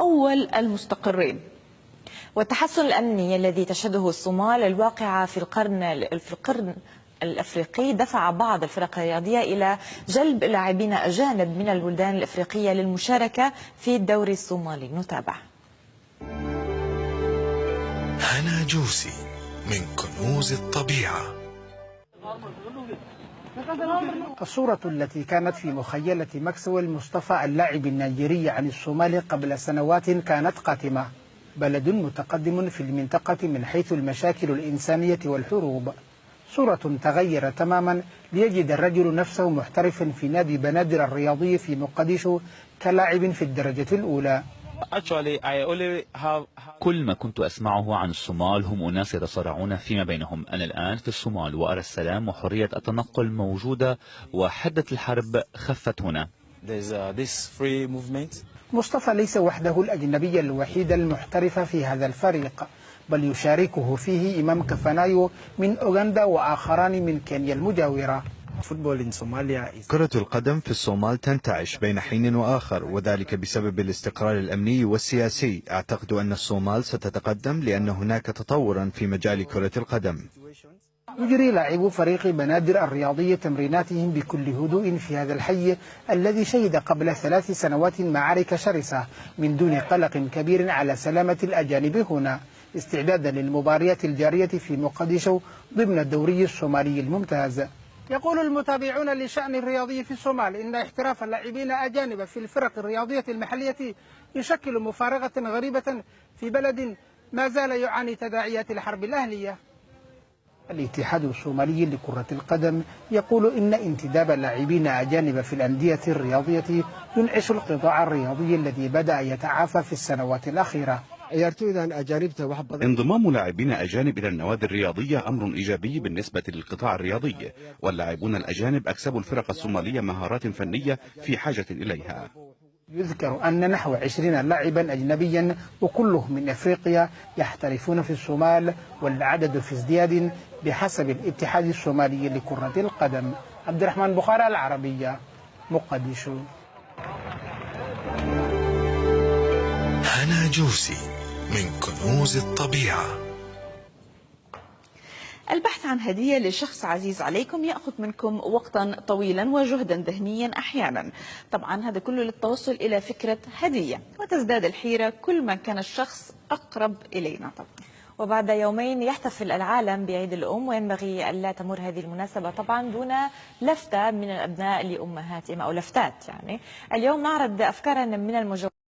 أول المستقرين. والتحسن الأمني الذي تشهده الصومال الواقعة في القرن الأفريقي دفع بعض الفرق الرياضية إلى جلب لاعبين أجانب من البلدان الأفريقية للمشاركة في الدوري الصومالي. نتابع. هنا جوسي من كنوز الطبيعة. الصورة التي كانت في مخيلة ماكسويل مصطفى اللاعب النيجيري عن الصومال قبل سنوات كانت قاتمة. بلد متقدم في المنطقة من حيث المشاكل الإنسانية والحروب. صورة تغير تماما ليجد الرجل نفسه محترفا في نادي بنادر الرياضي في مقديشو كلاعب في الدرجة الأولى. كل ما كنت أسمعه عن الصومال هم أناس يتصارعون فيما بينهم. أنا الآن في الصومال وأرى السلام وحرية التنقل موجودة وحدة الحرب خفت هنا. مصطفى ليس وحده الأجنبي الوحيد المحترف في هذا الفريق، بل يشاركه فيه إمام كفنايو من أوغندا وآخران من كينيا المجاورة. كرة القدم في الصومال تنتعش بين حين وآخر، وذلك بسبب الاستقرار الأمني والسياسي. أعتقد أن الصومال ستتقدم لأن هناك تطورا في مجال كرة القدم. يجري لاعبو فريق بنادر الرياضي تمريناتهم بكل هدوء في هذا الحي الذي شهد قبل 3 سنوات معارك شرسة من دون قلق كبير على سلامة الأجانب هنا، استعدادا للمباريات الجارية في مقديشو ضمن الدوري الصومالي الممتاز. يقول المتابعون لشأن الرياضي في الصومال إن احتراف اللاعبين أجانب في الفرق الرياضية المحلية يشكل مفارقة غريبة في بلد ما زال يعاني تداعيات الحرب الأهلية. الاتحاد الصومالي لكرة القدم يقول إن انتداب اللاعبين أجانب في الأندية الرياضية ينعش القطاع الرياضي الذي بدأ يتعافى في السنوات الأخيرة. انضمام لاعبين أجانب إلى النوادي الرياضية أمر إيجابي بالنسبة للقطاع الرياضي، واللاعبون الأجانب أكسبوا الفرق الصومالية مهارات فنية في حاجة إليها. يذكر أن نحو 20 لاعبا أجنبيا وكلهم من أفريقيا يحترفون في الصومال، والعدد في ازدياد بحسب الاتحاد الصومالي لكرة القدم. عبد الرحمن بخارى، العربية، مقديشو. هنا جوسي من كنوز الطبيعة. البحث عن هدية لشخص عزيز عليكم يأخذ منكم وقتا طويلا وجهدا ذهنيا أحيانا. طبعا هذا كله للتوصل إلى فكرة هدية، وتزداد الحيرة كل ما كان الشخص أقرب إلينا. طبعا وبعد يومين يحتفل العالم بعيد الأم، وينبغي ألا تمر هذه المناسبة طبعا دون لفتة من الأبناء لأمهاتهم أو لفتات. يعني اليوم نعرض أفكارا من المجوهرات